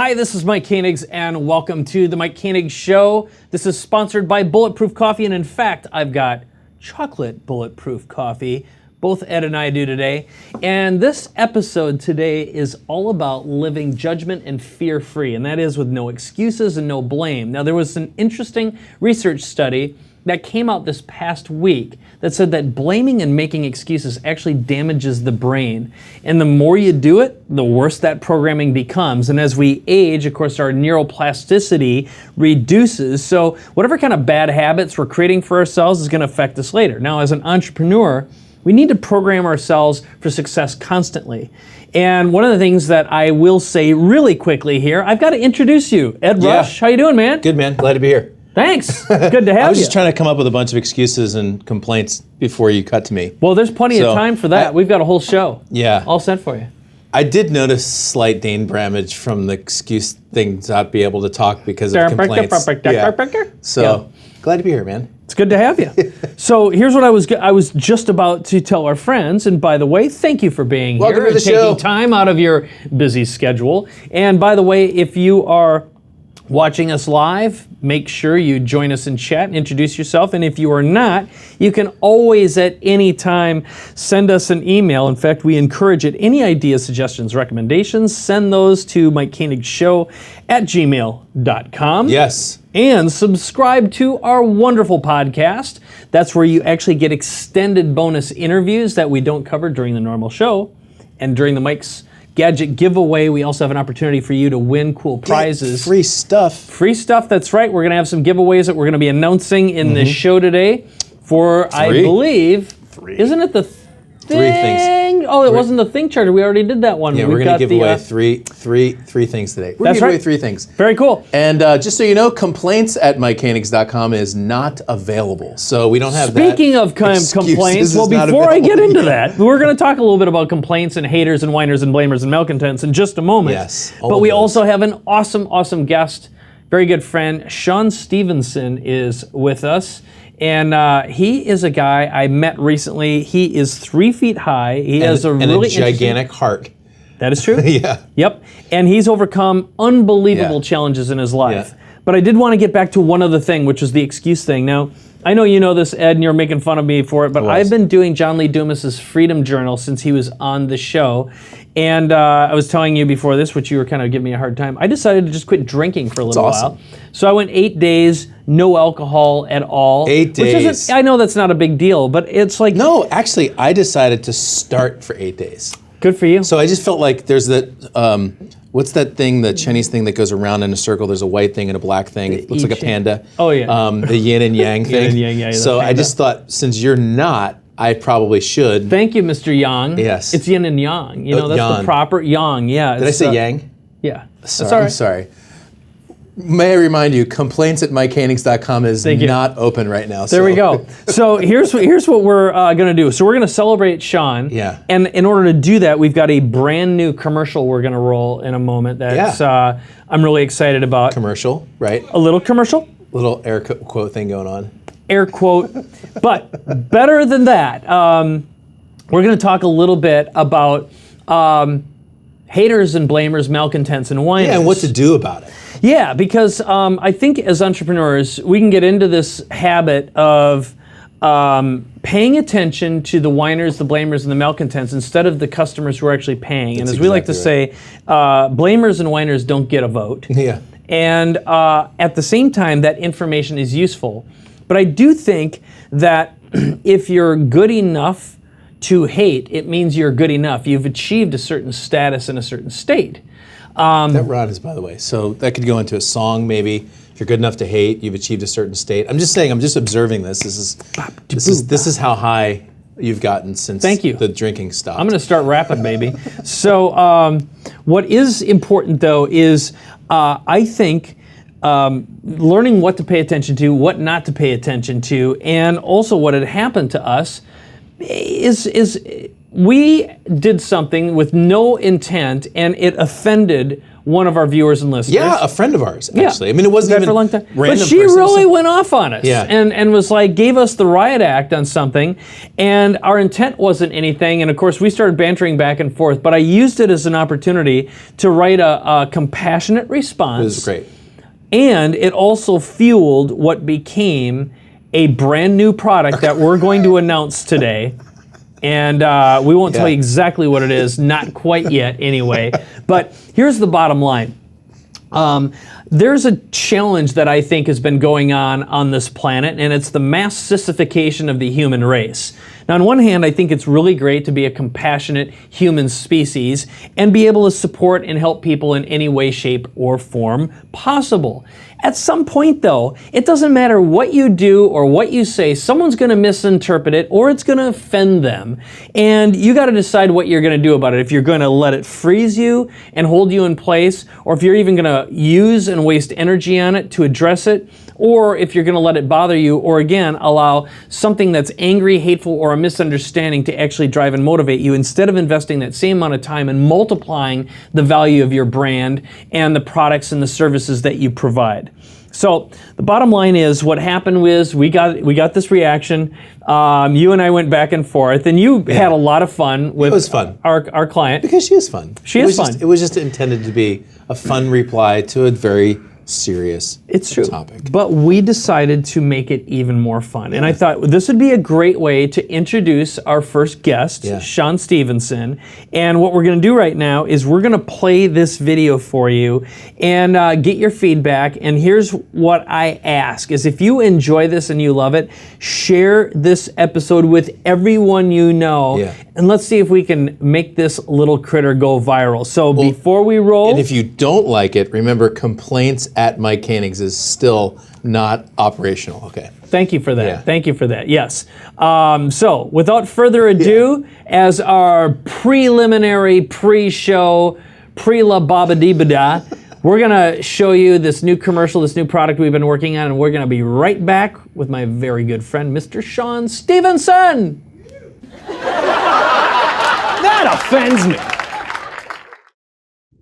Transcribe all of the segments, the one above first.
Hi, this is Mike Koenigs, and welcome to the Mike Koenigs Show. This is sponsored by Bulletproof Coffee, and in fact, I've got chocolate bulletproof coffee. Both Ed and I do today. And this episode today is all about living judgment and fear-free, and that is with no excuses and no blame. Now, there was an interesting research study that came out this past week that said that blaming and making excuses actually damages the brain. And the more you do it, the worse that programming becomes. And as we age, of course, our neuroplasticity reduces. So whatever kind of bad habits we're creating for ourselves is going to affect us later. Now, as an entrepreneur, we need to program ourselves for success constantly. And one of the things that I will say really quickly here, I've got to introduce you. Ed Rush, how you doing, man? Good, man. Glad to be here. Thanks. Good to have you. I was just trying to come up with a bunch of excuses and complaints before you cut to me. Well, there's plenty of time for that. We've got a whole show. Yeah. All set for you. I did notice slight Dane Bramage from the excuse thing to not be able to talk because of complaints. So, glad to be here, man. It's good to have you. So here's what I was just about to tell our friends. And by the way, thank you for being Welcome here to the and show. taking time out of your busy schedule. And by the way, if you are watching us live, make sure you join us in chat and introduce yourself. And if you are not, you can always at any time send us an email. In fact, we encourage it. Any ideas, suggestions, recommendations, send those to MikeKoenigsShow@gmail.com. Yes. And subscribe to our wonderful podcast. That's where you actually get extended bonus interviews that we don't cover during the normal show. And during the Mike's Gadget giveaway, we also have an opportunity for you to win cool prizes. Free stuff. Free stuff, that's right. We're going to have some giveaways that we're going to be announcing in this show today for, I believe, isn't it the thing? 3 things. Oh, it wasn't the thing charter. We already did that one. Yeah, we're going to give away three things today. We're going to give away 3 things. Very cool. And just so you know, complaints at MikeKoenigs.com is not available. So we don't have Speaking of complaints, well, before I get into that, we're going to talk a little bit about complaints and haters and whiners and blamers and malcontents in just a moment. Yes. But we also have an awesome guest, very good friend. Sean Stevenson is with us. And he is a guy I met recently. He is 3 feet high. He has a really gigantic heart. That is true. Yeah. Yep. And he's overcome unbelievable challenges in his life. Yeah. But I did want to get back to one other thing, which was the excuse thing. Now, I know you know this, Ed, and you're making fun of me for it, but I've been doing John Lee Dumas's Freedom Journal since he was on the show. And I was telling you before this, which you were kind of giving me a hard time, I decided to just quit drinking for a little while. So I went 8 days, no alcohol at all. 8 days. Which isn't, I know that's not a big deal, but it's like... No, actually, I decided to start for 8 days. Good for you. So I just felt like there's that, what's that thing, the Chinese thing that goes around in a circle? There's a white thing and a black thing. It looks like a panda. Oh, yeah. The yin and yang thing. Yin and yang, yeah. So I just thought, since you're not, I probably should. Thank you, Mr. Yang. Yes. It's yin and yang. You know, that's yang. the proper yang, yeah. Did I say yang? Yeah. Sorry, I'm sorry. May I remind you, complaints at MikeKoenigs.com is not open right now. There we go. So here's what we're going to do. So we're going to celebrate Sean. Yeah. And in order to do that, we've got a brand new commercial we're going to roll in a moment that's I'm really excited about. Commercial, right? A little commercial. Little air quote thing going on. Air quote. But better than that, we're going to talk a little bit about haters and blamers, malcontents, and whiners. Yeah, and what to do about it. Yeah, because I think as entrepreneurs, we can get into this habit of paying attention to the whiners, the blamers, and the malcontents instead of the customers who are actually paying. That's and as we like to say, blamers and whiners don't get a vote. Yeah. And at the same time, that information is useful. But I do think that if you're good enough to hate, it means you're good enough. You've achieved a certain status in a certain state. That rhymes, by the way. So that could go into a song, maybe. If you're good enough to hate, you've achieved a certain state. I'm just saying. I'm just observing this. This is how high you've gotten since the drinking stopped. I'm going to start rapping, baby. So what is important, though, is I think learning what to pay attention to, what not to pay attention to, and also what had happened to us is we did something with no intent, and it offended one of our viewers and listeners. Yeah, a friend of ours, actually. I mean, it wasn't even for a long time. random But she person. really went off on us Yeah. and was like, gave us the riot act on something. And our intent wasn't anything. And of course, we started bantering back and forth. But I used it as an opportunity to write a compassionate response. It was great. And it also fueled what became a brand new product that we're going to announce today. And we won't tell you exactly what it is, not quite yet anyway. But here's the bottom line. There's a challenge that I think has been going on this planet, and it's the mass sissification of the human race. Now, on one hand, I think it's really great to be a compassionate human species and be able to support and help people in any way, shape, or form possible. At some point, though, it doesn't matter what you do or what you say, someone's going to misinterpret it or it's going to offend them. And you got to decide what you're going to do about it. If you're going to let it freeze you and hold you in place, or if you're even going to use and waste energy on it to address it, or if you're going to let it bother you, or again, allow something that's angry, hateful, or a misunderstanding to actually drive and motivate you instead of investing that same amount of time and multiplying the value of your brand and the products and the services that you provide. So the bottom line is, what happened was we got this reaction. You and I went back and forth, and you had a lot of fun with our client. Because she is fun. She is fun. It was just intended to be a fun reply to a very serious topic. But we decided to make it even more fun. And I thought this would be a great way to introduce our first guest, Sean Stevenson. And what we're going to do right now is we're going to play this video for you and get your feedback. And here's what I ask is, if you enjoy this and you love it, share this episode with everyone you know. And let's see if we can make this little critter go viral. So before we roll... And if you don't like it, remember, complaints at Mike Koenigs is still not operational. Okay. Thank you for that. Thank you for that. Yes. So without further ado, as our preliminary pre-show, pre-la-baba-dee-ba-da, we're going to show you this new commercial, this new product we've been working on, and we're going to be right back with my very good friend, Mr. Sean Stevenson. That offends me.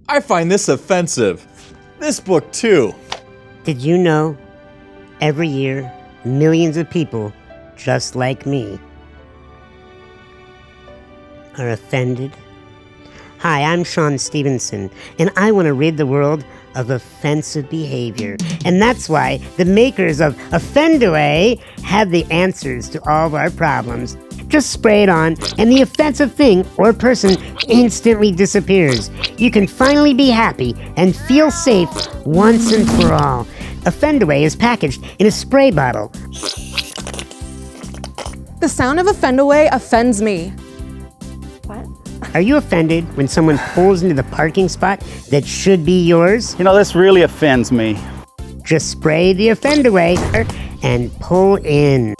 I find this offensive. This book too. Did you know every year millions of people just like me are offended? Hi, I'm Sean Stevenson, and I want to rid the world of offensive behavior. And that's why the makers of Offendaway have the answers to all of our problems. Just spray it on, and the offensive thing or person instantly disappears. You can finally be happy and feel safe once and for all. Offendaway is packaged in a spray bottle. The sound of Offendaway offends me. What? Are you offended when someone pulls into the parking spot that should be yours? You know, this really offends me. Just spray the Offendaway and pull in.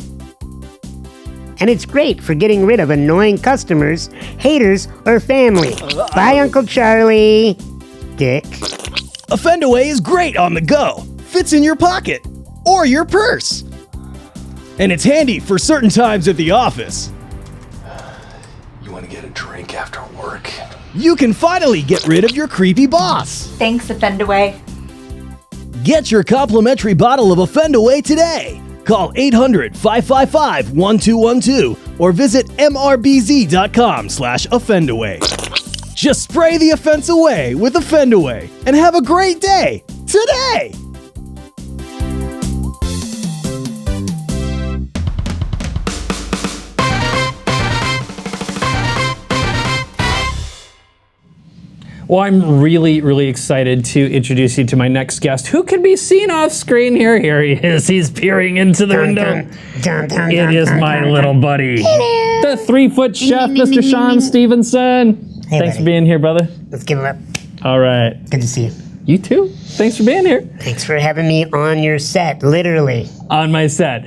And it's great for getting rid of annoying customers, haters, or family. Bye, Uncle Charlie. Dick. Offendaway is great on the go. Fits in your pocket or your purse. And it's handy for certain times at the office. You want to get a drink after work? You can finally get rid of your creepy boss. Thanks, Offendaway. Get your complimentary bottle of Offendaway today. Call 800-555-1212 or visit mrbz.com/Offendaway. Just spray the offense away with Offendaway and have a great day today. Well, I'm really, really excited to introduce you to my next guest, who can be seen off screen here. Here he is. He's peering into the window. It is my little buddy, the 3-foot chef, Mr. Sean Stevenson. Hey, Thanks buddy. for being here, brother. Let's give it up. All right. Good to see you. You too. Thanks for being here. Thanks for having me on your set, literally. On my set.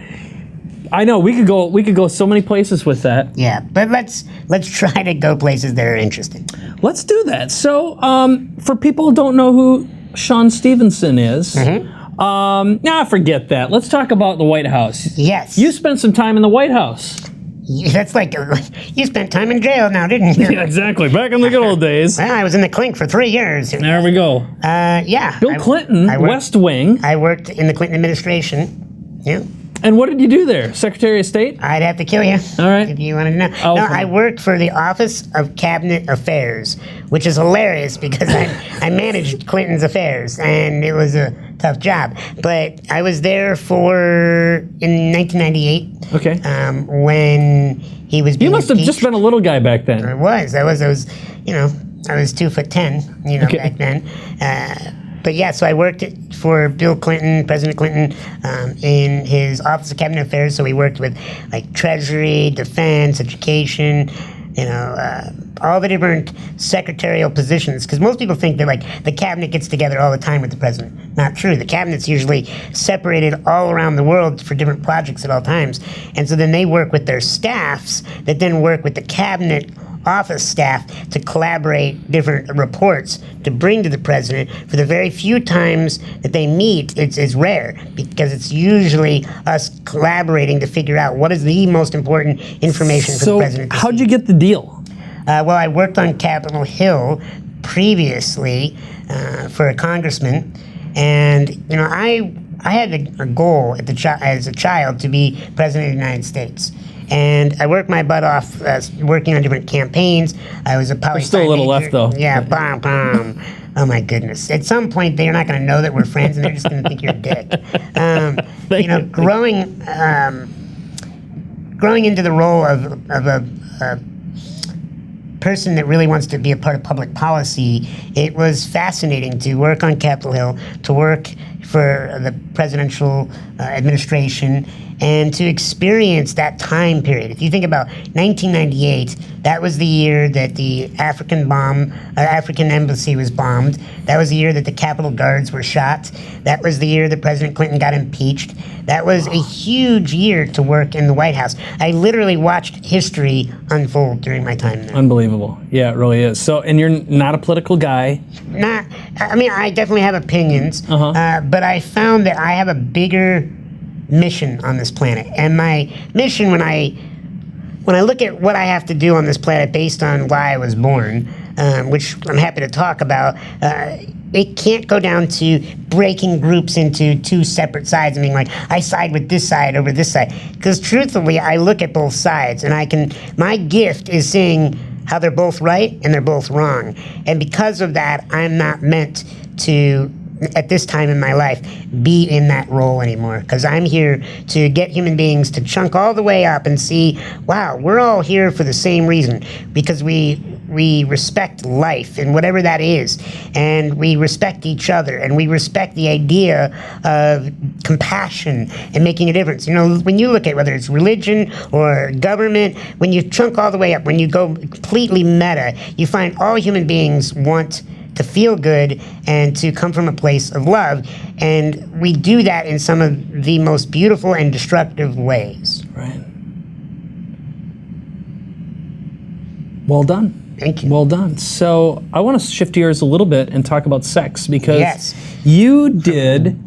I know we could go so many places with that. Yeah, but let's try to go places that are interesting. Let's do that. So, for people who don't know who Sean Stevenson is, forget that. Let's talk about the White House. Yes. You spent some time in the White House. That's like you spent time in jail now, didn't you? Yeah, exactly. Back in the good old days. Well, I was in the clink for 3 years. There we go. Yeah. Bill Clinton, West Wing. I worked in the Clinton administration. Yeah. And what did you do there? Secretary of State? I'd have to kill you. All right. If you wanted to know. Oh, no, okay. I worked for the Office of Cabinet Affairs, which is hilarious because I managed Clinton's affairs, and it was a tough job. But I was there in 1998. Okay. When he was being You must have just been a little guy back then. I was, I was 2'10", Okay. back then. But yeah, so I worked for Bill Clinton, President Clinton, in his Office of Cabinet Affairs. So we worked with like Treasury, Defense, Education, all the different secretarial positions. Because most people think that like the cabinet gets together all the time with the president. Not true. The cabinet's usually separated all around the world for different projects at all times. And so then they work with their staffs that then work with the cabinet office staff to collaborate different reports to bring to the president. For the very few times that they meet, it's rare because it's usually us collaborating to figure out what is the most important information for the president to how'd see. you get the deal? Well, I worked on Capitol Hill previously for a congressman, and I had a goal as a child to be president of the United States. And I worked my butt off working on different campaigns. I was a poli-sci There's still a little major. left, though. Yeah, bam. Oh my goodness! At some point, they're not going to know that we're friends, and they're just going to think you're a dick. Growing into the role of a person that really wants to be a part of public policy, it was fascinating to work on Capitol Hill, to work for the presidential administration, and to experience that time period. If you think about 1998, that was the year that the African embassy was bombed. That was the year that the Capitol Guards were shot. That was the year that President Clinton got impeached. That was a huge year to work in the White House. I literally watched history unfold during my time there. Unbelievable. Yeah, it really is. So, and you're not a political guy? I definitely have opinions, but I found that I have a bigger mission on this planet. And my mission, when I look at what I have to do on this planet based on why I was born, which I'm happy to talk about, it can't go down to breaking groups into two separate sides and being like, I side with this side over this side. Because truthfully, I look at both sides, and my gift is seeing how they're both right and they're both wrong. And because of that, I'm not meant to, at this time in my life, be in that role anymore, because I'm here to get human beings to chunk all the way up and see, wow, we're all here for the same reason, because we respect life and whatever that is, and we respect each other, and we respect the idea of compassion and making a difference. When you look at whether it's religion or government, when you chunk all the way up, when you go completely meta, you find all human beings want to feel good and to come from a place of love. And we do that in some of the most beautiful and destructive ways. Right. Well done. Thank you. Well done. So I want to shift gears a little bit and talk about sex, because Yes. you did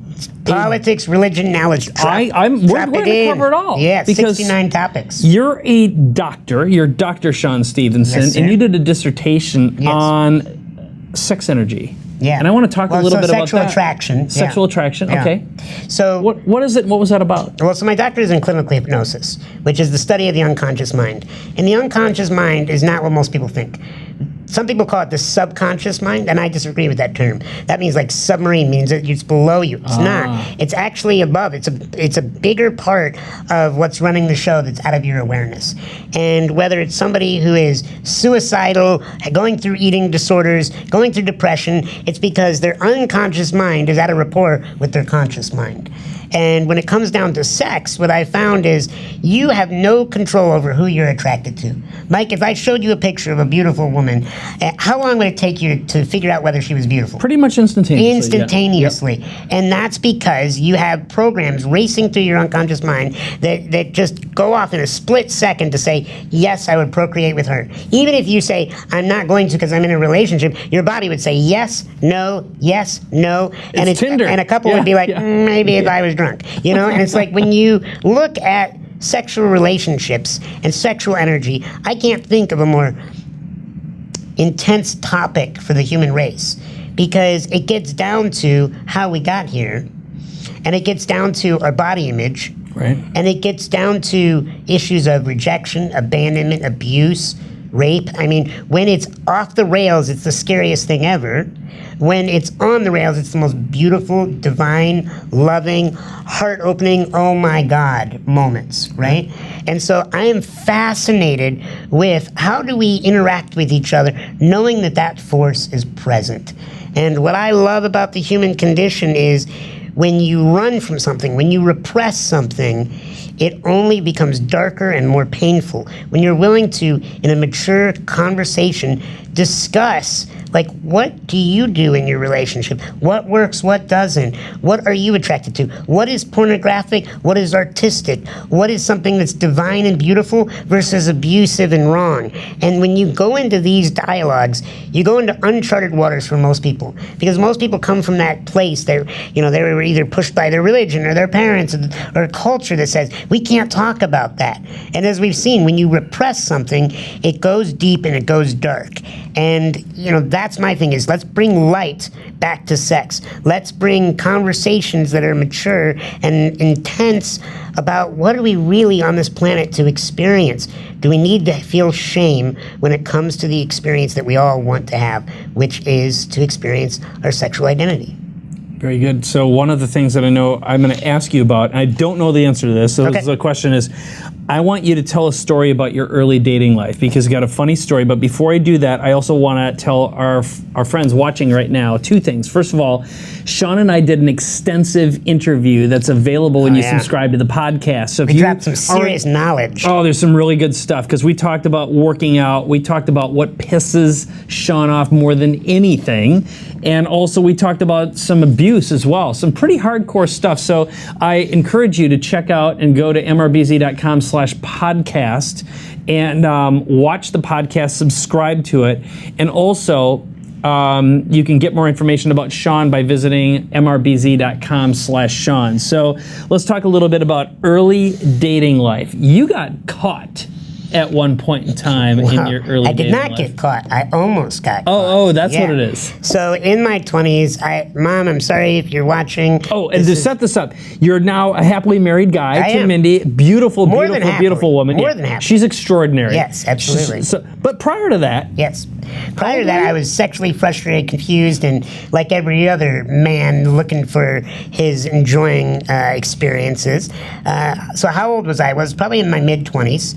Politics, religion, knowledge. we're going to cover it all. Yeah, because 69 topics. You're a doctor. You're Dr. Sean Stevenson, Yes, sir. and you did a dissertation on sex energy. Yeah. And I want to talk a little bit about sexual that. attraction. Sexual attraction. Yeah. Okay. So What is it? What was that about? Well, so my doctorate is in clinical hypnosis, which is the study of the unconscious mind. And the unconscious mind is not what most people think. Some people call it the subconscious mind, and I disagree with that term. That means like submarine, means that it's below you. It's not. It's actually above. It's a bigger part of what's running the show that's out of your awareness. And whether it's somebody who is suicidal, going through eating disorders, going through depression, it's because their unconscious mind is out of rapport with their conscious mind. And when it comes down to sex, what I found is you have no control over who you're attracted to. Mike, if I showed you a picture of a beautiful woman, how long would it take you to figure out whether she was beautiful? Pretty much instantaneously. Instantaneously. Yeah. Yep. And that's because you have programs racing through your unconscious mind that just go off in a split second to say, yes, I would procreate with her. Even if you say, I'm not going to because I'm in a relationship, your body would say yes, no, and It's Tinder. And a couple would be like, maybe if I was drunk. And it's like when you look at sexual relationships and sexual energy, I can't think of a more intense topic for the human race, because it gets down to how we got here, and it gets down to our body image, Right. and it gets down to issues of rejection, abandonment, abuse, rape. I mean, when it's off the rails, it's the scariest thing ever. When it's on the rails, it's the most beautiful, divine, loving, heart-opening, oh my God moments, right? And so I am fascinated with how do we interact with each other, knowing that that force is present. And what I love about the human condition is when you run from something, when you repress something, it only becomes darker and more painful. When you're willing to, in a mature conversation, discuss, like, what do you do in your relationship? What works, what doesn't? What are you attracted to? What is pornographic? What is artistic? What is something that's divine and beautiful versus abusive and wrong? And when you go into these dialogues, you go into uncharted waters for most people, because most people come from that place. They were either pushed by their religion or their parents or a culture that says, we can't talk about that. And as we've seen, when you repress something, it goes deep and it goes dark. And, that's my thing, is let's bring light back to sex. Let's bring conversations that are mature and intense about what are we really on this planet to experience. Do we need to feel shame when it comes to the experience that we all want to have, which is to experience our sexual identity? Very good. So one of the things that I know I'm going to ask you about, and I don't know the answer to this, so the question is, I want you to tell a story about your early dating life, because you got a funny story. But before I do that, I also want to tell our friends watching right now two things. First of all, Sean and I did an extensive interview that's available when you subscribe to the podcast. So we dropped some serious knowledge. Oh, there's some really good stuff, because we talked about working out. We talked about what pisses Sean off more than anything. And also we talked about some abuse as well, some pretty hardcore stuff. So I encourage you to check out and go to mrbz.com/podcast and watch the podcast, subscribe to it. And also you can get more information about Sean by visiting mrbz.com/Sean. So let's talk a little bit about early dating life. You got caught at one point in time in your early dating life. I did not get caught. I almost got caught. Oh, that's what it is. So in my 20s, Mom, I'm sorry if you're watching. Oh, and to set this up, you're now a happily married guy I to am. Mindy. Beautiful, More beautiful, than happily. beautiful woman. More than happily. She's extraordinary. Yes, absolutely. But prior to that, Yes. Prior to that, I was sexually frustrated, confused, and like every other man looking for his enjoying experiences. So how old was I? I was probably in my mid-20s,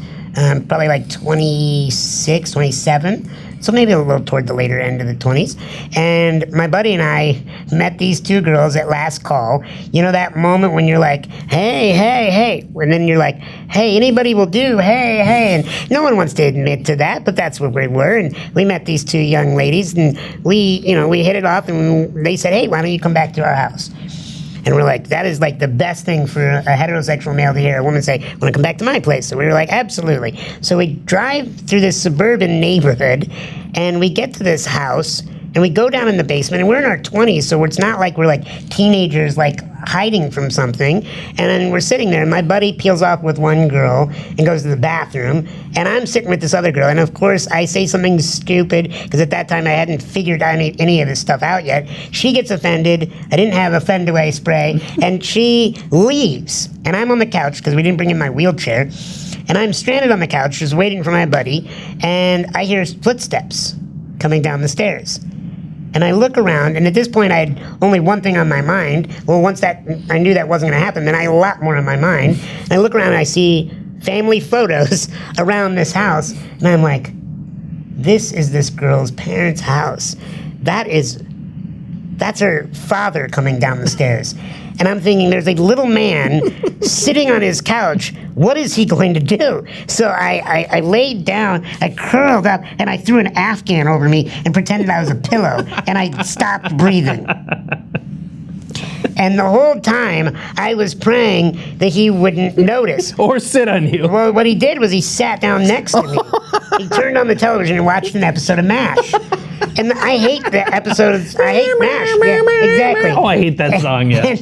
probably like 26, 27. So maybe a little toward the later end of the 20s. And my buddy and I met these two girls at last call. You know that moment when you're like, hey, hey, hey. And then you're like, hey, anybody will do, hey, hey. And no one wants to admit to that, but that's what we were. And we met these two young ladies, and we hit it off, and they said, hey, why don't you come back to our house? And we're like, that is like the best thing for a heterosexual male to hear a woman say, want to come back to my place? So we were like, absolutely. So we drive through this suburban neighborhood, and we get to this house, and we go down in the basement, and we're in our 20s, so it's not like we're like teenagers like hiding from something. And then we're sitting there, and my buddy peels off with one girl and goes to the bathroom, and I'm sitting with this other girl, and of course I say something stupid, because at that time I hadn't figured any of this stuff out yet. She gets offended. I didn't have a fend away spray, and she leaves, and I'm on the couch because we didn't bring in my wheelchair, and I'm stranded on the couch just waiting for my buddy, and I hear footsteps coming down the stairs. And I look around, and at this point I had only one thing on my mind. Well, once that I knew that wasn't going to happen, then I had a lot more on my mind. And I look around and I see family photos around this house, and I'm like, this is this girl's parents' house. That's her father coming down the stairs. And I'm thinking, there's a little man sitting on his couch. What is he going to do? So I laid down, I curled up, and I threw an Afghan over me and pretended I was a pillow, and I stopped breathing. And the whole time, I was praying that he wouldn't notice. Or sit on you. Well, what he did was he sat down next to me. He turned on the television and watched an episode of MASH. And I hate the episodes. I hate MASH. Yeah, exactly. Oh, I hate that song, yeah.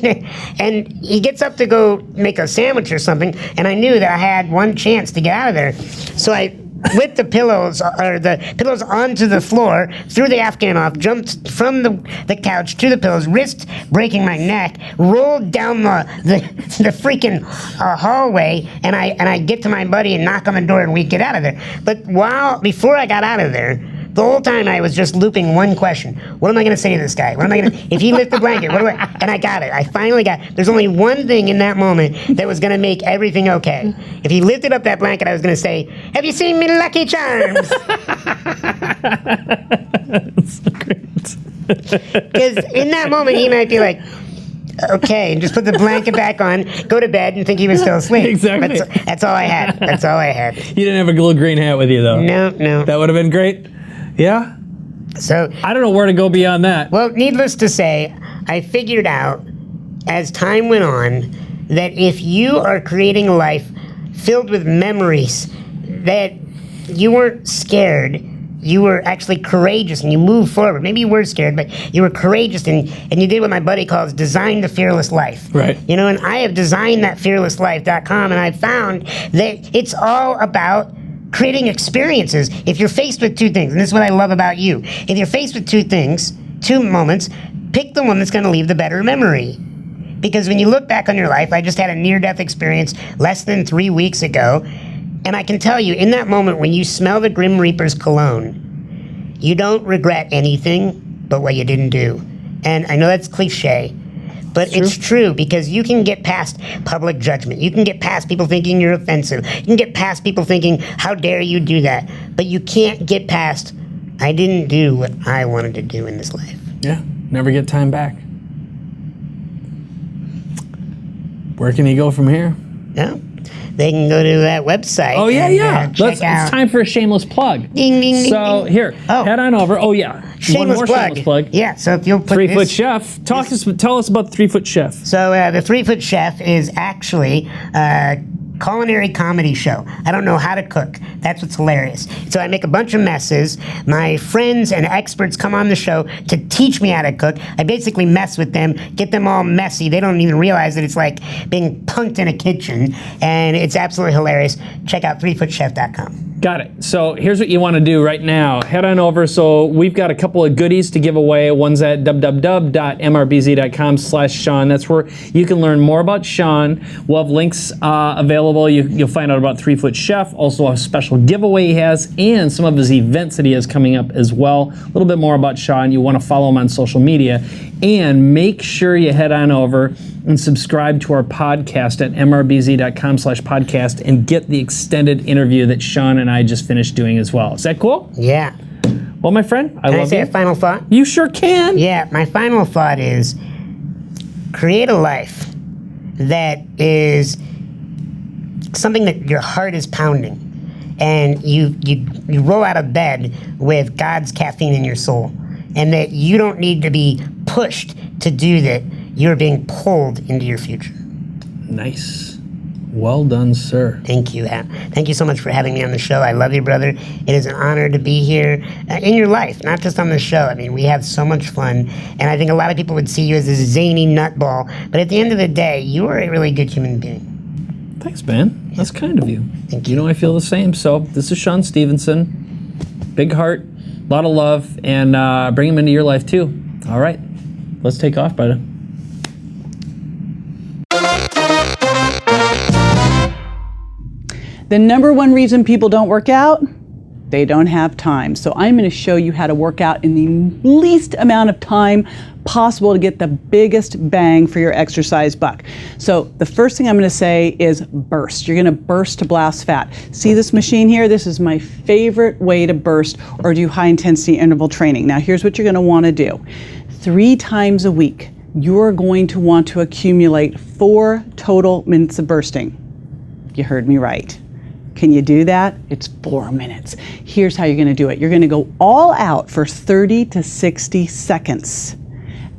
And he gets up to go make a sandwich or something, and I knew that I had one chance to get out of there. So I whipped the pillows onto the floor, threw the Afghan off, jumped from the couch to the pillows, wrist breaking my neck, rolled down the freaking hallway, and I get to my buddy and knock on the door and we get out of there. But before I got out of there, the whole time I was just looping one question. What am I going to say to this guy? What am I going to, if he lifts the blanket, and I got it. I finally got it. There's only one thing in that moment that was going to make everything okay. If he lifted up that blanket, I was going to say, have you seen me Lucky Charms? That's so great. Because in that moment, he might be like, okay, and just put the blanket back on, go to bed, and think he was still asleep. Exactly. That's all I had. That's all I had. You didn't have a little green hat with you, though. No. That would have been great. Yeah? So I don't know where to go beyond that. Well, needless to say, I figured out as time went on that if you are creating a life filled with memories, that you weren't scared, you were actually courageous and you moved forward. Maybe you were scared, but you were courageous and you did what my buddy calls design the fearless life. Right. You know, and I have designed that fearlesslife.com, and I've found that it's all about creating experiences. If you're faced with two things, and this is what I love about you, if you're faced with two moments, pick the one that's going to leave the better memory. Because when you look back on your life, I just had a near-death experience less than 3 weeks ago, and I can tell you, in that moment when you smell the Grim Reaper's cologne, you don't regret anything but what you didn't do. And I know that's cliche, but it's true, because you can get past public judgment. You can get past people thinking you're offensive. You can get past people thinking, how dare you do that? But you can't get past, I didn't do what I wanted to do in this life. Yeah, never get time back. Where can you go from here? Yeah. They can go to that website. Oh, yeah. Check out. It's time for a shameless plug. Ding, ding, ding, So, ding. here, Oh. head on over. Oh, yeah. Shameless One more plug. shameless plug. Yeah, so if you'll put 3 Foot this... Chef. Tell us about the 3 Foot Chef. So the 3 Foot Chef is actually a culinary comedy show. I don't know how to cook. That's what's hilarious. So I make a bunch of messes. My friends and experts come on the show to teach me how to cook. I basically mess with them, get them all messy. They don't even realize that it's like being punked in a kitchen, and it's absolutely hilarious. Check out 3footchef.com. Got it. So here's what you want to do right now. Head on over. So we've got a couple of goodies to give away. One's at www.mrbz.com/Sean. That's where you can learn more about Sean. We'll have links available. You'll find out about 3 Foot Chef, also a special giveaway he has, and some of his events that he has coming up as well. A little bit more about Sean. You want to follow him on social media. And make sure you head on over and subscribe to our podcast at mrbz.com/podcast and get the extended interview that Sean and I just finished doing as well. Is that cool? Yeah. Well, my friend, I Can I love say you. a final thought? You sure can. Yeah, my final thought is create a life that is something that your heart is pounding, and you roll out of bed with God's caffeine in your soul, and that you don't need to be pushed to do that. You're being pulled into your future. Nice. Well done, sir. Thank you. Thank you so much for having me on the show. I love you, brother. It is an honor to be here in your life, not just on the show. I mean, we have so much fun, and I think a lot of people would see you as this zany nutball, but at the end of the day, you are a really good human being. Thanks, man. That's kind of you. Thank You know, I feel the same. So this is Sean Stevenson. Big heart, a lot of love, and bring him into your life too. All right, let's take off, brother. The number one reason people don't work out, they don't have time. So I'm going to show you how to work out in the least amount of time possible to get the biggest bang for your exercise buck. So the first thing I'm going to say is burst. You're going to burst to blast fat. See this machine here? This is my favorite way to burst or do high intensity interval training. Now here's what you're going to want to do. 3 times a week, you're going to want to accumulate 4 total minutes of bursting. You heard me right. Can you do that? It's 4 minutes. Here's how you're going to do it. You're going to go all out for 30 to 60 seconds.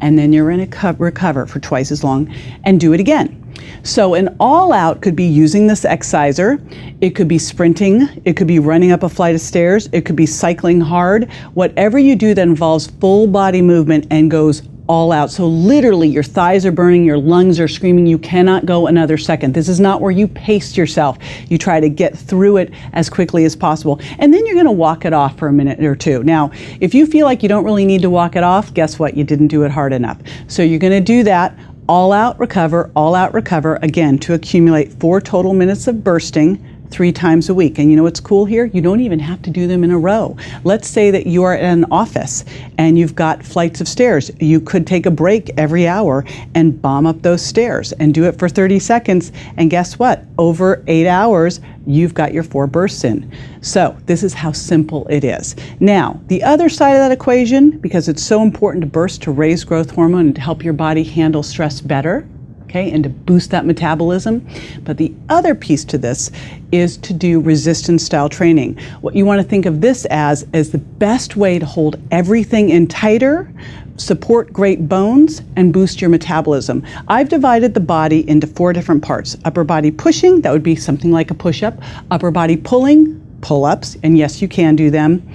and then you're going to recover for twice as long and do it again. So an all out could be using this exerciser, it could be sprinting, it could be running up a flight of stairs, it could be cycling hard, whatever you do that involves full body movement and goes all out. So literally your thighs are burning, your lungs are screaming, you cannot go another second. This is not where you pace yourself. You try to get through it as quickly as possible. And then you're going to walk it off for a minute or two. Now, if you feel like you don't really need to walk it off, guess what? You didn't do it hard enough. So you're going to do that. All out, recover, again, to accumulate 4 total minutes of bursting 3 times a week. And you know what's cool here? You don't even have to do them in a row. Let's say that you are in an office and you've got flights of stairs. You could take a break every hour and bomb up those stairs and do it for 30 seconds. And guess what? Over 8 hours, you've got your 4 bursts in. So this is how simple it is. Now, the other side of that equation, because it's so important to burst to raise growth hormone and to help your body handle stress better, okay, and to boost that metabolism. But the other piece to this is to do resistance style training. What you want to think of this as is the best way to hold everything in tighter, support great bones, and boost your metabolism. I've divided the body into 4 different parts. Upper body pushing, that would be something like a push-up. Upper body pulling, pull-ups, and yes, you can do them.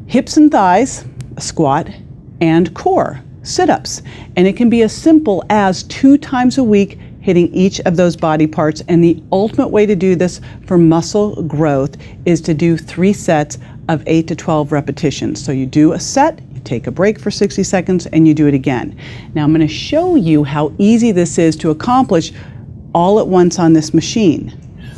Hips and thighs, a squat, and core, sit-ups. And it can be as simple as 2 times a week hitting each of those body parts. And the ultimate way to do this for muscle growth is to do 3 sets of 8 to 12 repetitions. So you do a set, you take a break for 60 seconds, and you do it again. Now I'm going to show you how easy this is to accomplish all at once on this machine.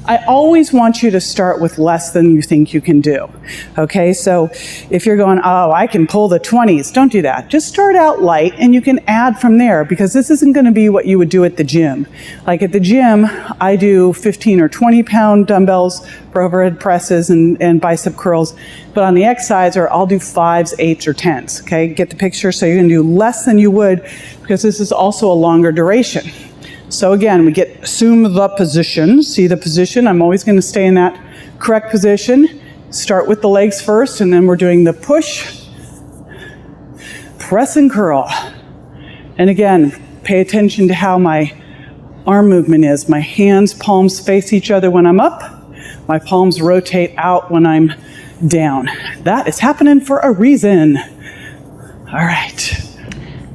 I always want you to start with less than you think you can do. Okay, so if you're going, oh, I can pull the 20s, don't do that. Just start out light and you can add from there, because this isn't going to be what you would do at the gym. Like at the gym, I do 15 or 20 pound dumbbells for overhead presses and bicep curls. But on the exerciser, I'll do 5s, 8s, or 10s. Okay, get the picture? So you're going to do less than you would, because this is also a longer duration. So again, we assume the position, see the position. I'm always going to stay in that correct position. Start with the legs first, and then we're doing the push, press and curl. And again, pay attention to how my arm movement is. My hands, palms face each other when I'm up. My palms rotate out when I'm down. That is happening for a reason. All right.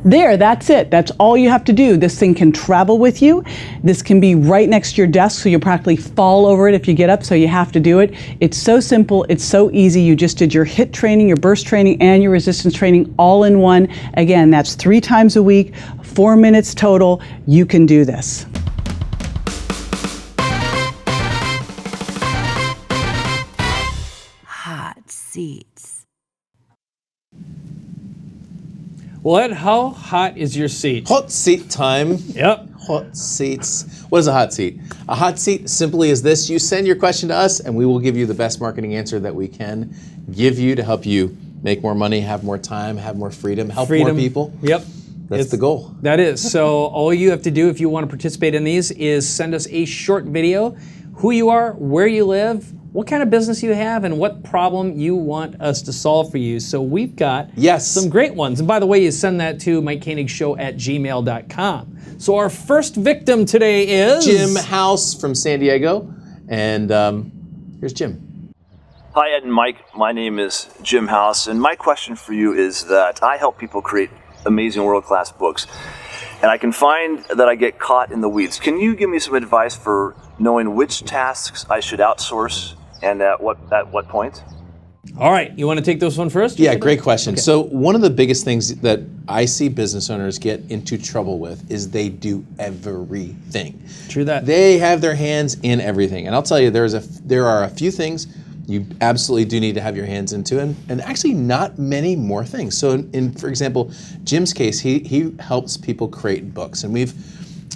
There, that's it. That's all you have to do. This thing can travel with you. This can be right next to your desk, so you'll practically fall over it if you get up, so you have to do it. It's so simple. It's so easy. You just did your HIIT training, your burst training, and your resistance training all in one. Again, that's 3 times a week, 4 minutes total. You can do this. Hot seats. Well, Ed, how hot is your seat? Hot seat time. Yep. Hot seats. What is a hot seat? A hot seat simply is this. You send your question to us, and we will give you the best marketing answer that we can give you to help you make more money, have more time, have more freedom, help more people. Yep. That's the goal. That is. So all you have to do if you want to participate in these is send us a short video, who you are, where you live, what kind of business you have, and what problem you want us to solve for you. So we've got some great ones. And by the way, you send that to MikeKoenigsShow@gmail.com. So our first victim today is Jim House from San Diego. And here's Jim. Hi, Ed and Mike. My name is Jim House, and my question for you is that I help people create amazing world-class books, and I can find that I get caught in the weeds. Can you give me some advice for knowing which tasks I should outsource and at what point? All right, you want to take this one first? Yeah, great question. Okay. So one of the biggest things that I see business owners get into trouble with is they do everything. True that. They have their hands in everything. And I'll tell you, there are a few things you absolutely do need to have your hands into, and actually not many more things. So for example, Jim's case, he helps people create books, and we've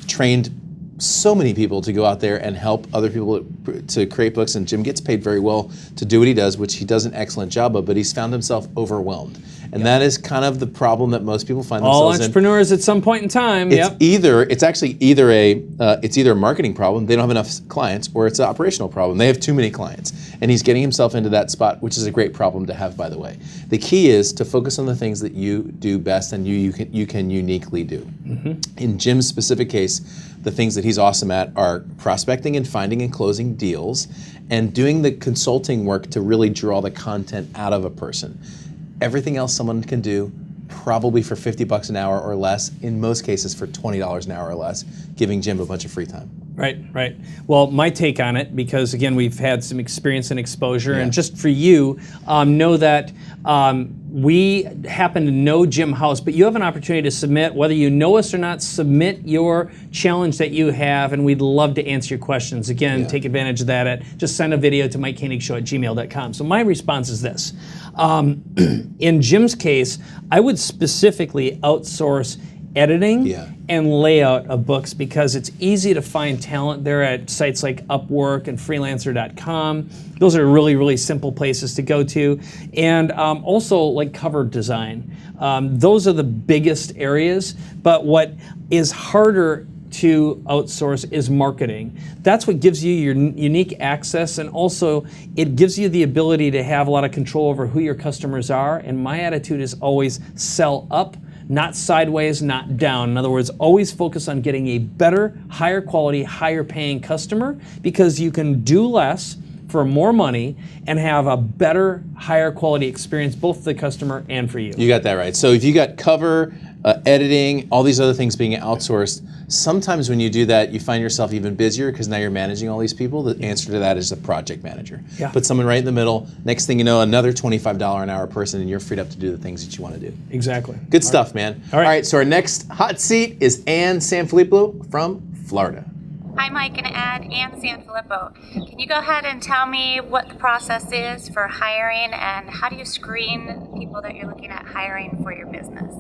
trained so many people to go out there and help other people to create books, and Jim gets paid very well to do what he does, which he does an excellent job of, but he's found himself overwhelmed. And that is kind of the problem that most people find All themselves entrepreneurs at some point in time. It's actually either a marketing problem, they don't have enough clients, or it's an operational problem. They have too many clients. And he's getting himself into that spot, which is a great problem to have, by the way. The key is to focus on the things that you do best and you can uniquely do. In Jim's specific case, the things that he's awesome at are prospecting and finding and closing deals and doing the consulting work to really draw the content out of a person. Everything else someone can do, probably for $50 an hour or less, in most cases for $20 an hour or less, giving Jim a bunch of free time. Right. Well, my take on it, because again, we've had some experience and exposure, and just for you, know that we happen to know Jim House, but you have an opportunity to submit, whether you know us or not, submit your challenge that you have, and we'd love to answer your questions. Again, take advantage of that. Just send a video to MikeKoenigsShow@gmail.com. So my response is this. In Jim's case, I would specifically outsource editing and layout of books, because it's easy to find talent there at sites like Upwork and freelancer.com. Those are really, really simple places to go to. And also like cover design. Those are the biggest areas, but what is harder to outsource is marketing. That's what gives you your unique access, and also it gives you the ability to have a lot of control over who your customers are. And my attitude is always sell up, not sideways, not down. In other words, always focus on getting a better, higher quality, higher paying customer, because you can do less for more money and have a better, higher quality experience, both for the customer and for you. You got that right. So if you got cover, editing, all these other things being outsourced, sometimes when you do that, you find yourself even busier because now you're managing all these people. The answer to that is a project manager. Put someone right in the middle. Next thing you know, another $25 an hour person, and you're freed up to do the things that you want to do. Exactly. Good stuff, man. All right, so our next hot seat is Ann Sanfilippo from Florida. Hi, Mike and Ed, Ann Sanfilippo. Can you go ahead and tell me what the process is for hiring, and how do you screen people that you're looking at hiring for your business?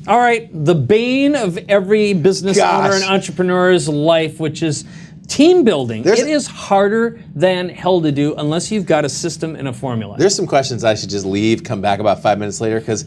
All right, the bane of every business owner and entrepreneur's life, which is team building. It is harder than hell to do unless you've got a system and a formula. There's some questions I should just leave, come back about 5 minutes later, because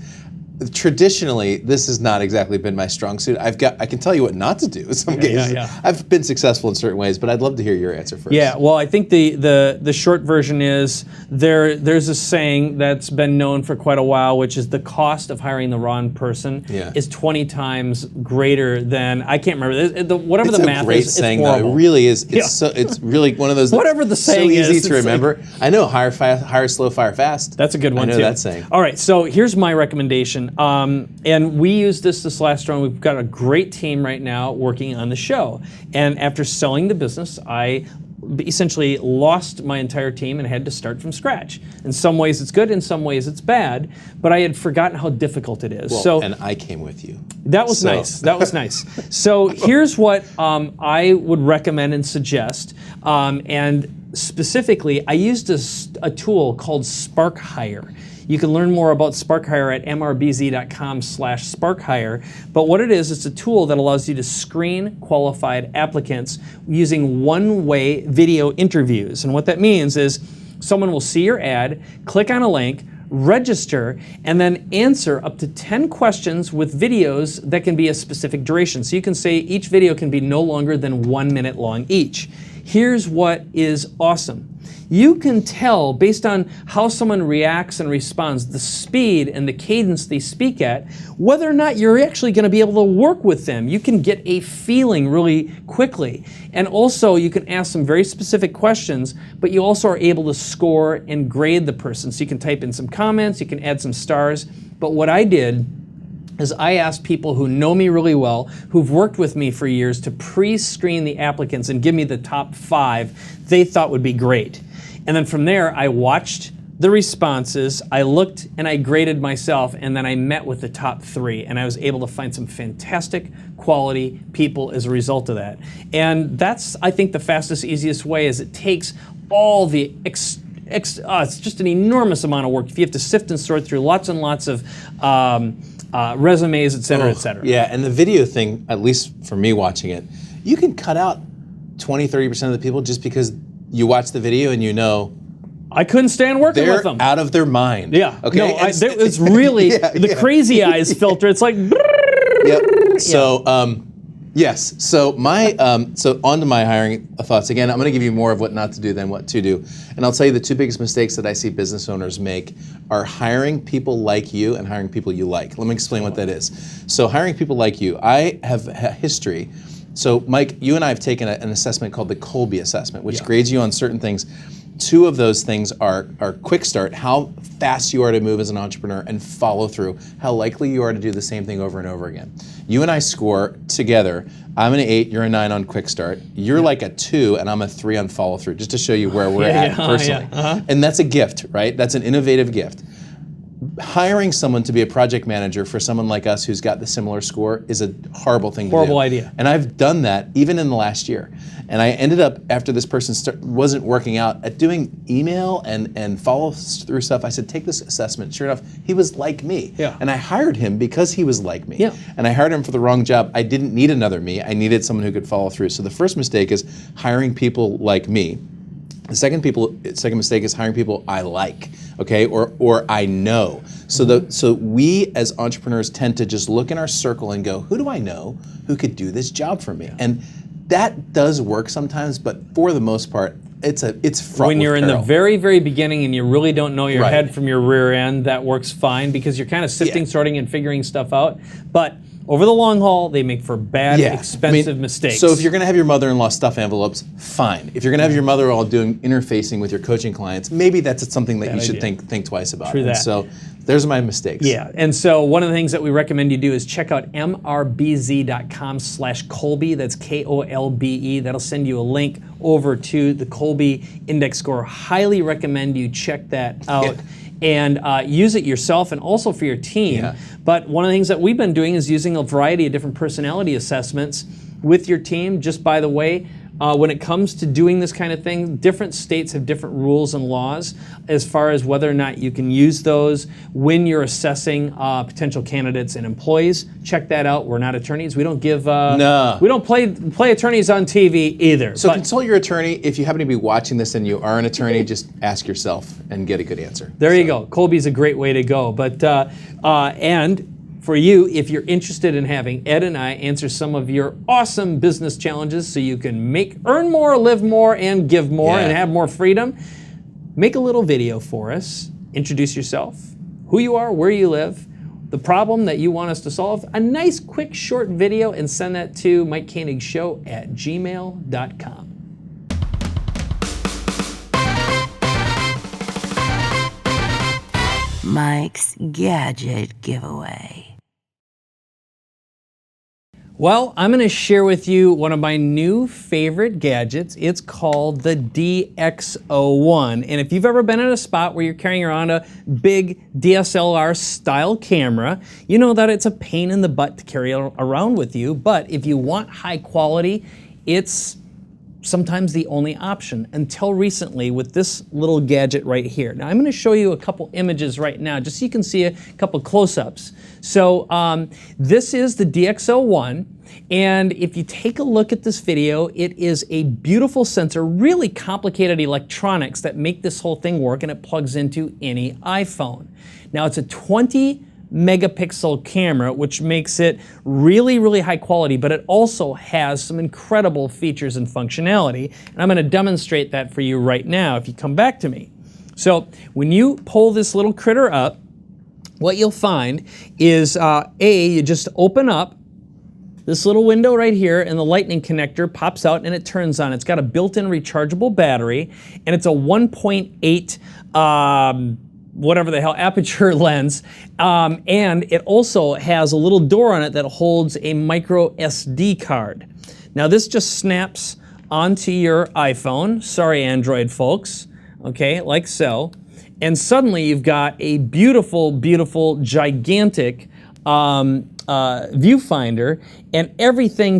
traditionally, this has not exactly been my strong suit. I can tell you what not to do in some cases. I've been successful in certain ways, but I'd love to hear your answer first. Yeah, well, I think the short version is there's a saying that's been known for quite a while, which is the cost of hiring the wrong person is 20 times greater than, I can't remember, whatever the math is. It's a great saying, though. It really is. It's really one of those whatever the saying so easy is, to remember. I know, hire slow, fire fast. That's a good one, too. I know that saying. All right, so here's my recommendation. And we used this last round. We've got a great team right now working on the show. And after selling the business, I essentially lost my entire team and had to start from scratch. In some ways it's good, in some ways it's bad, but I had forgotten how difficult it is. Well, and I came with you. That was nice. That was nice. So here's what I would recommend and suggest. And specifically, I used a tool called Spark Hire. You can learn more about Spark Hire at mrbz.com/Spark Hire. But what it is, it's a tool that allows you to screen qualified applicants using one-way video interviews. And what that means is someone will see your ad, click on a link, register, and then answer up to 10 questions with videos that can be a specific duration. So you can say each video can be no longer than 1 minute long each. Here's what is awesome. You can tell, based on how someone reacts and responds, the speed and the cadence they speak at, whether or not you're actually going to be able to work with them. You can get a feeling really quickly. And also, you can ask some very specific questions, but you also are able to score and grade the person. So you can type in some comments, you can add some stars. But what I did is I asked people who know me really well, who've worked with me for years, to pre-screen the applicants and give me the top 5 they thought would be great. And then from there, I watched the responses, I looked and I graded myself, and then I met with the top 3, and I was able to find some fantastic quality people as a result of that. And that's, I think, the fastest, easiest way, is it takes all the it's just an enormous amount of work. If you have to sift and sort through lots and lots of resumes, et cetera, et cetera. Yeah, and the video thing, at least for me watching it, you can cut out 20, 30% of the people just because you watch the video and you know, I couldn't stand working They're with them. out of their mind. Yeah. Okay. No, it's really the crazy eyes filter. It's like. Yep. So, yes. So so on to my hiring thoughts. Again, I'm going to give you more of what not to do than what to do. And I'll tell you the two biggest mistakes that I see business owners make are hiring people like you and hiring people you like. Let me explain what that is. So hiring people like you, I have a history. So Mike, you and I have taken an assessment called the Kolbe assessment, which grades you on certain things. Two of those things are quick start, how fast you are to move as an entrepreneur, and follow through, how likely you are to do the same thing over and over again. You and I score together. I'm an 8, you're a 9 on quick start. You're like a 2, and I'm a 3 on follow through, just to show you where we're at personally. And that's a gift, right? That's an innovative gift. Hiring someone to be a project manager for someone like us who's got the similar score is a horrible thing to do. Horrible idea. And I've done that even in the last year. And I ended up, after this person wasn't working out, at doing email and follow through stuff. I said, take this assessment. Sure enough, he was like me. Yeah. And I hired him because he was like me. Yeah. And I hired him for the wrong job. I didn't need another me. I needed someone who could follow through. So the first mistake is hiring people like me. The second mistake is hiring people I like, okay, or I know. So we as entrepreneurs tend to just look in our circle and go, who do I know who could do this job for me? And that does work sometimes, but for the most part, it's fraught when you're with in the peril. very, very beginning and you really don't know your Right. head from your rear end, that works fine because you're kind of sifting, sorting, and figuring stuff out. But over the long haul, they make for bad, expensive mistakes. So if you're going to have your mother-in-law stuff envelopes, fine. If you're going to have your mother-in-law doing interfacing with your coaching clients, maybe that's something that you should think twice about. True that. So there's my mistakes. Yeah, and so one of the things that we recommend you do is check out mrbz.com/Kolbe. That's Kolbe. That'll send you a link over to the Kolbe Index Score. Highly recommend you check that out. And use it yourself and also for your team. Yeah. But one of the things that we've been doing is using a variety of different personality assessments with your team. Just by the way, when it comes to doing this kind of thing, different states have different rules and laws as far as whether or not you can use those when you're assessing potential candidates and employees. Check that out. We're not attorneys. We don't give. No. We don't play attorneys on TV either. So consult your attorney. If you happen to be watching this and you are an attorney, just ask yourself and get a good answer. There you go. Kolbe's a great way to go. But and for you, if you're interested in having Ed and I answer some of your awesome business challenges so you can earn more, live more, and give more and have more freedom, make a little video for us. Introduce yourself, who you are, where you live, the problem that you want us to solve, a nice, quick, short video, and send that to MikeKoenigsShow@gmail.com. Mike's Gadget Giveaway. Well, I'm going to share with you one of my new favorite gadgets. It's called the DxO1. And if you've ever been in a spot where you're carrying around a big DSLR style camera, you know that it's a pain in the butt to carry around with you. But if you want high quality, it's sometimes the only option until recently with this little gadget right here. Now I'm going to show you a couple images right now just so you can see a couple close-ups. So this is the DxO1, and if you take a look at this video, it is a beautiful sensor, really complicated electronics that make this whole thing work, and it plugs into any iPhone. Now it's a 20 megapixel camera, which makes it really, really high quality, but it also has some incredible features and functionality. And I'm going to demonstrate that for you right now if you come back to me. So when you pull this little critter up, what you'll find is you just open up this little window right here and the lightning connector pops out and it turns on. It's got a built-in rechargeable battery and it's a 1.8 whatever the hell, aperture lens, and it also has a little door on it that holds a micro SD card. Now this just snaps onto your iPhone, sorry Android folks, okay, like so, and suddenly you've got a beautiful, beautiful, gigantic viewfinder, and everything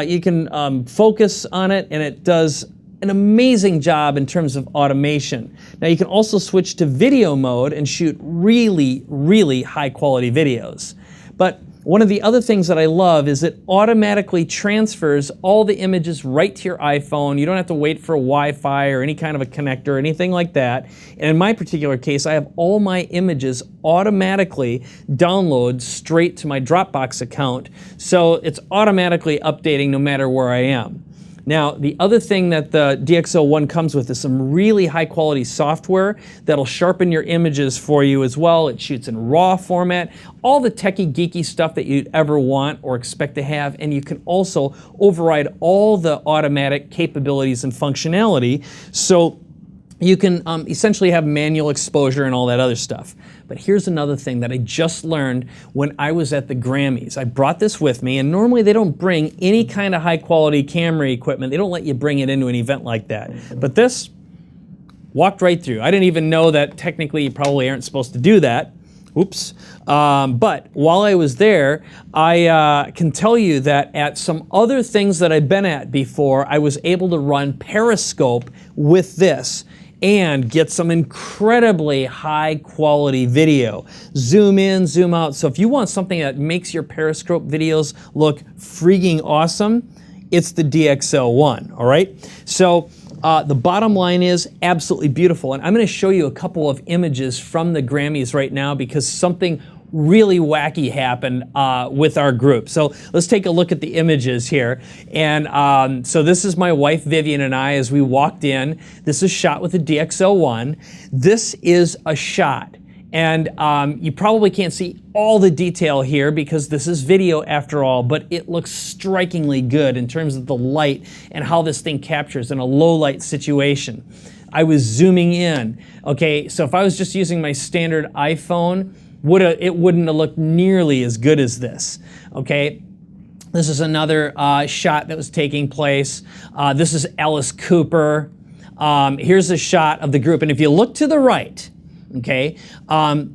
you can focus on it, and it does an amazing job in terms of automation. Now you can also switch to video mode and shoot really, really high quality videos. But one of the other things that I love is it automatically transfers all the images right to your iPhone. You don't have to wait for Wi-Fi or any kind of a connector or anything like that. And in my particular case, I have all my images automatically download straight to my Dropbox account. So it's automatically updating no matter where I am. Now, the other thing that the DxO1 comes with is some really high quality software that'll sharpen your images for you as well. It shoots in RAW format, all the techie geeky stuff that you'd ever want or expect to have, and you can also override all the automatic capabilities and functionality, so you can essentially have manual exposure and all that other stuff. But here's another thing that I just learned when I was at the Grammys. I brought this with me, and normally they don't bring any kind of high quality camera equipment. They don't let you bring it into an event like that. But this walked right through. I didn't even know that technically you probably aren't supposed to do that. Oops. But while I was there, I can tell you that at some other things that I've been at before, I was able to run Periscope with this and get some incredibly high quality video. Zoom in, zoom out. So if you want something that makes your Periscope videos look freaking awesome, it's the DxO1, all right? So the bottom line is absolutely beautiful. And I'm gonna show you a couple of images from the Grammys right now because something really wacky happened with our group. So let's take a look at the images here. And so this is my wife Vivian and I as we walked in. This is shot with the DxO1. This is a shot. And you probably can't see all the detail here because this is video after all, but it looks strikingly good in terms of the light and how this thing captures in a low light situation. I was zooming in. Okay, so if I was just using my standard iPhone, it wouldn't have looked nearly as good as this, okay? This is another shot that was taking place. This is Alice Cooper. Here's a shot of the group, and if you look to the right, okay,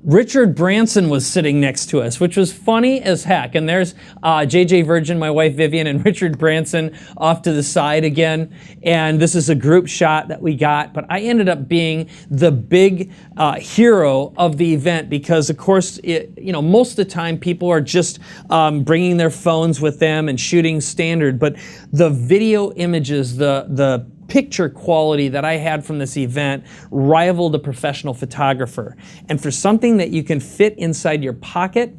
Richard Branson was sitting next to us, which was funny as heck. And there's JJ Virgin, my wife Vivian, and Richard Branson off to the side again. And this is a group shot that we got. But I ended up being the big hero of the event because, of course, most of the time people are just bringing their phones with them and shooting standard. But the video images, the picture quality that I had from this event rivaled a professional photographer. And for something that you can fit inside your pocket,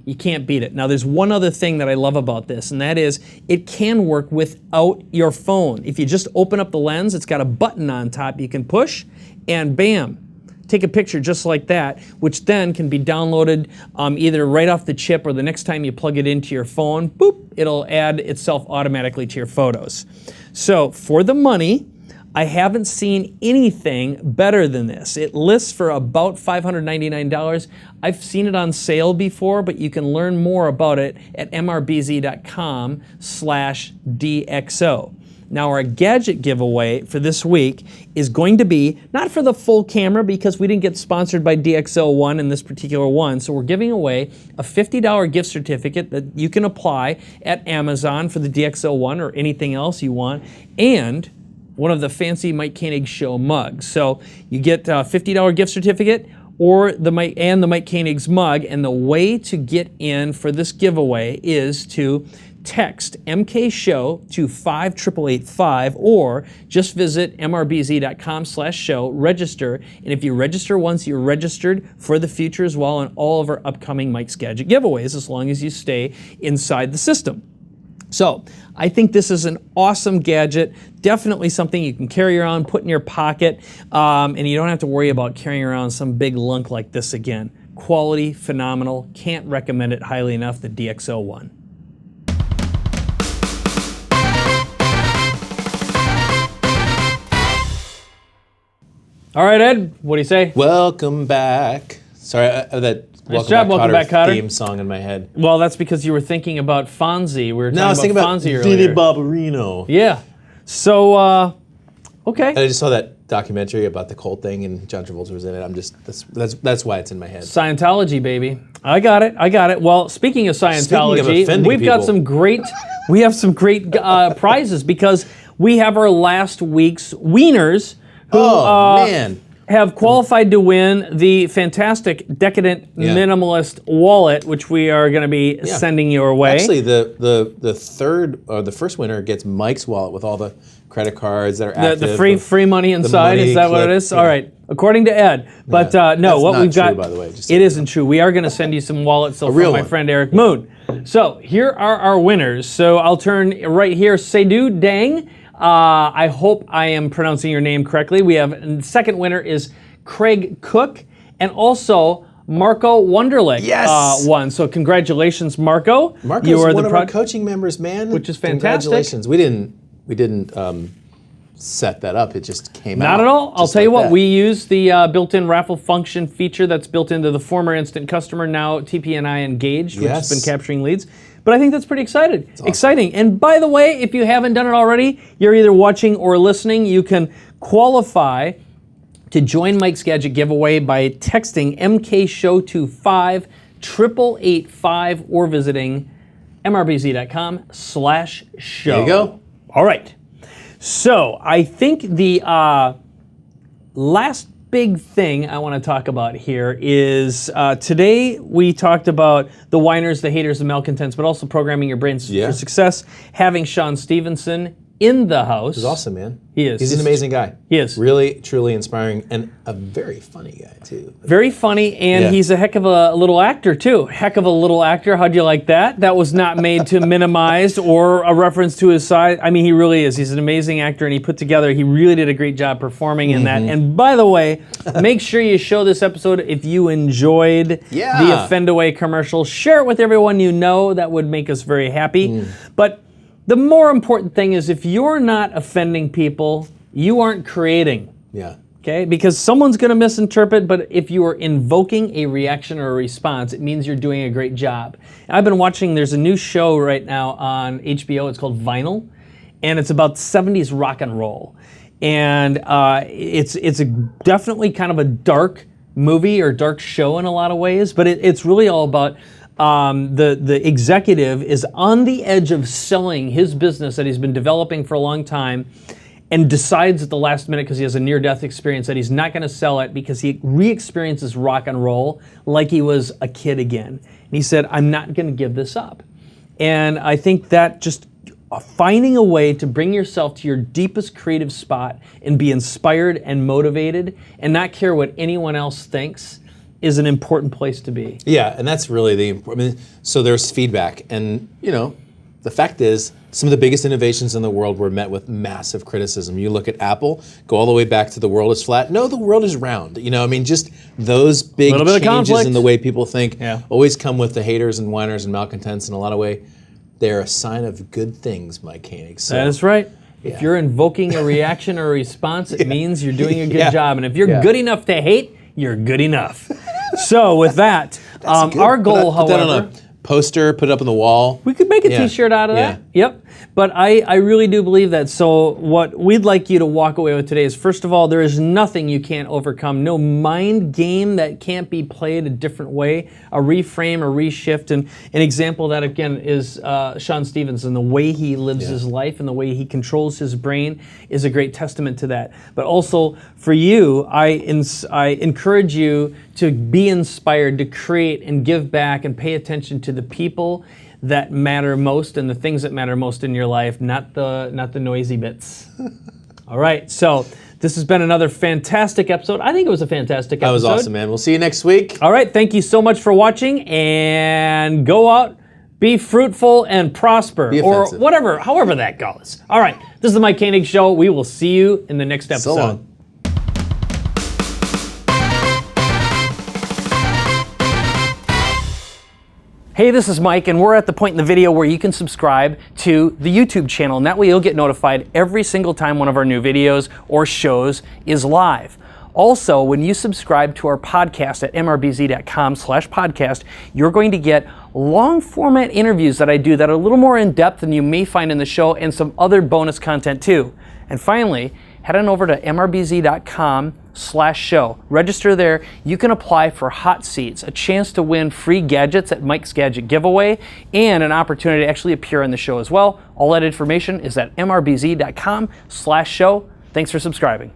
you can't beat it. Now there's one other thing that I love about this, and that is it can work without your phone. If you just open up the lens, it's got a button on top you can push, and bam, take a picture just like that, which then can be downloaded either right off the chip or the next time you plug it into your phone, boop, it'll add itself automatically to your photos. So for the money, I haven't seen anything better than this. It lists for about $599. I've seen it on sale before, but you can learn more about it at mrbz.com/DxO. Now our gadget giveaway for this week is going to be not for the full camera because we didn't get sponsored by DxO1 in this particular one. So we're giving away a $50 gift certificate that you can apply at Amazon for the DxO1 or anything else you want, and one of the fancy Mike Koenigs Show mugs. So you get a $50 gift certificate or the Mike Koenigs mug, and the way to get in for this giveaway is to text MK Show to 58885 or just visit mrbz.com/show, register, and if you register once, you're registered for the future as well on all of our upcoming Mike's Gadget giveaways as long as you stay inside the system. So I think this is an awesome gadget, definitely something you can carry around, put in your pocket, and you don't have to worry about carrying around some big lunk like this again. Quality, phenomenal, can't recommend it highly enough, the DxO1. All right, Ed, what do you say? Welcome back. Sorry, that Welcome Back, Cotter theme song in my head. Well, that's because you were thinking about Fonzie. We were talking about Fonzie earlier. Vinnie Barbarino. Yeah. So, okay. And I just saw that documentary about the Colt thing, and John Travolta was in it. That's why it's in my head. Scientology, baby. I got it. Well, speaking of Scientology, we've got some great prizes because we have our last week's Whiners. Man. have qualified to win the fantastic Decadent Minimalist wallet, which we are going to be sending your way. Actually, the first winner gets Mike's wallet with all the credit cards that are active. The free money inside, is that what it is? Yeah. All right, according to Ed. But no, That's what not we've got, true, by the way, just it isn't true. We are going to send you some wallets from real my one. friend Eric Moon. So here are our winners. So I'll turn right here, Seydou Dang. I hope I am pronouncing your name correctly. We have, and the second winner is Craig Cook, and also Marco Wunderlich won. So congratulations, Marco. Marco's you are one the of our coaching members, man. Which is fantastic. Congratulations. We didn't set that up. It just came out. Not at all. I'll just tell you like what, that. we use the built-in raffle function feature that's built into the former Instant Customer, now TPNI Engaged, which has been capturing leads. But I think that's pretty exciting. And by the way, if you haven't done it already, you're either watching or listening, you can qualify to join Mike's Gadget giveaway by texting MK Show to 58885 or visiting mrbz.com/show. There you go. All right. So I think the last big thing I want to talk about here is today we talked about the whiners, the haters, the malcontents, but also programming your brains for success. Having Sean Stevenson in the house. He's awesome, man. He is. He's an amazing guy. He is. Really, truly inspiring, and a very funny guy, too. Very funny, and he's a heck of a little actor, too. Heck of a little actor. How'd you like that? That was not made to minimize or a reference to his size. I mean, he really is. He's an amazing actor, and he really did a great job performing in that. And by the way, make sure you show this episode if you enjoyed the Offend Away commercial. Share it with everyone you know. That would make us very happy. But the more important thing is if you're not offending people, you aren't creating. Yeah. Okay? Because someone's going to misinterpret, but if you are invoking a reaction or a response, it means you're doing a great job. And I've been watching, there's a new show right now on HBO, it's called Vinyl, and it's about 70s rock and roll. And it's definitely kind of a dark movie or dark show in a lot of ways, but it's really all about the executive is on the edge of selling his business that he's been developing for a long time and decides at the last minute because he has a near-death experience that he's not going to sell it because he re-experiences rock and roll like he was a kid again. And he said, I'm not going to give this up. And I think that just finding a way to bring yourself to your deepest creative spot and be inspired and motivated and not care what anyone else thinks is an important place to be. Yeah, and that's really the important. So there's feedback, and the fact is, some of the biggest innovations in the world were met with massive criticism. You look at Apple, go all the way back to the world is flat. No, the world is round. Just those big changes in the way people think always come with the haters and whiners and malcontents in a lot of way. They're a sign of good things, Mike Koenigs. So, that is right. If you're invoking a reaction or a response, it means you're doing a good job. And if you're good enough to hate, you're good enough. So with that, our goal, put that on a poster, put it up on the wall. We could make a t-shirt out of that. Yep. But I really do believe that. So what we'd like you to walk away with today is, first of all, there is nothing you can't overcome. No mind game that can't be played a different way, a reframe, a reshift. And an example of that, again, is Sean Stevenson. The way he lives his life and the way he controls his brain is a great testament to that. But also for you, I encourage you to be inspired, to create and give back and pay attention to the people that matter most and the things that matter most in your life, not the noisy bits. All right, so this has been another fantastic episode. I think it was a fantastic episode. That was awesome, man. We'll see you next week. All right, thank you so much for watching, and go out, be fruitful, and prosper, or whatever, however that goes. All right, this is the Mike Koenigs Show. We will see you in the next episode. So long. Hey, this is Mike, and we're at the point in the video where you can subscribe to the YouTube channel, and that way you'll get notified every single time one of our new videos or shows is live. Also, when you subscribe to our podcast at mrbz.com/podcast, you're going to get long format interviews that I do that are a little more in depth than you may find in the show, and some other bonus content too. And finally, head on over to mrbz.com/show. Register there. You can apply for hot seats, a chance to win free gadgets at Mike's Gadget giveaway, and an opportunity to actually appear on the show as well. All that information is at mrbz.com/show. Thanks for subscribing.